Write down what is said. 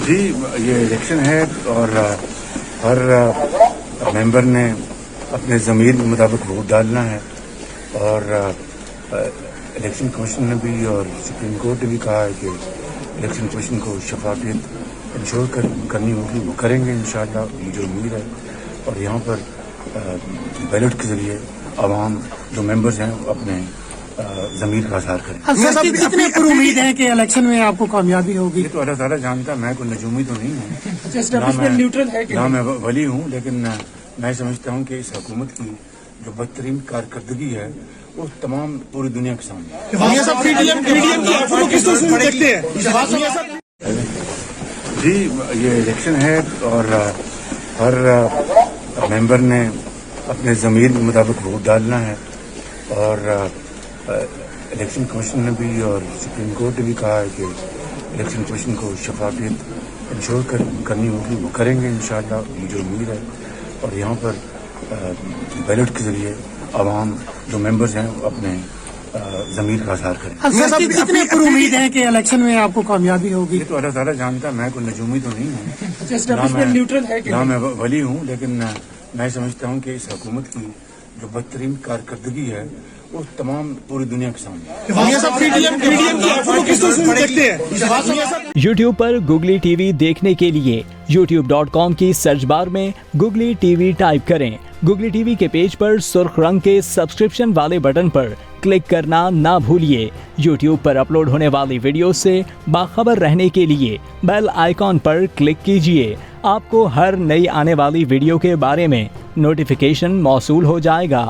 جی یہ الیکشن ہے اور ہر ممبر نے اپنے ضمیر کے مطابق ووٹ ڈالنا ہے اور الیکشن کمیشن نے بھی اور سپریم کورٹ نے بھی کہا ہے کہ الیکشن کمیشن کو شفافیت انشور کرنی ہوگی، وہ کریں گے انشاءاللہ، مجھے امید ہے۔ اور یہاں پر بیلٹ کے ذریعے عوام جو ممبرز ہیں وہ اپنے ضمیر کا اظہار کریں۔ کتنے پر امید ہیں کہ الیکشن میں آپ کو کامیابی ہوگی؟ یہ تو اللہ تعالیٰ جانتا ہے، میں کوئی نجومی تو نہیں ہوں، نہ میں ولی ہوں، لیکن میں سمجھتا ہوں کہ اس حکومت کی جو بدترین کارکردگی ہے وہ تمام پوری دنیا کے سامنے جی یہ الیکشن ہے اور ہر ممبر نے اپنے ضمیر کے مطابق ووٹ ڈالنا ہے اور الیکشن کمیشن نے بھی اور سپریم کورٹ نے بھی کہا ہے کہ الیکشن کمیشن کو شفافیت انشور کرنی ہوگی، وہ کریں گے انشاءاللہ، مجھے امید ہے۔ اور یہاں پر بیلٹ کے ذریعے عوام جو ممبرز ہیں وہ اپنے ضمیر کا اظہار کریں۔ کتنے پر امید ہیں کہ الیکشن میں آپ کو کامیابی ہوگی؟ یہ تو اللہ تعالیٰ جانتا ہے، میں کوئی نجومی تو نہیں ہوں، نہ میں ولی ہوں، لیکن میں سمجھتا ہوں کہ اس حکومت کی جو بدترین کارکردگی ہے وہ تمام پوری دنیا کے سامنے۔ یوٹیوب پر گوگلی ٹی وی دیکھنے کے لیے youtube.com کی سرچ بار میں گوگلی ٹی وی ٹائپ کریں۔ گوگلی ٹی وی کے پیج پر سرخ رنگ کے سبسکرپشن والے بٹن پر کلک کرنا نہ بھولیے۔ یوٹیوب پر اپلوڈ ہونے والی ویڈیو سے باخبر رہنے کے لیے بیل آئیکن پر کلک کیجیے۔ آپ کو ہر نئی آنے والی ویڈیو کے بارے میں نوٹیفیکیشن موصول ہو جائے گا۔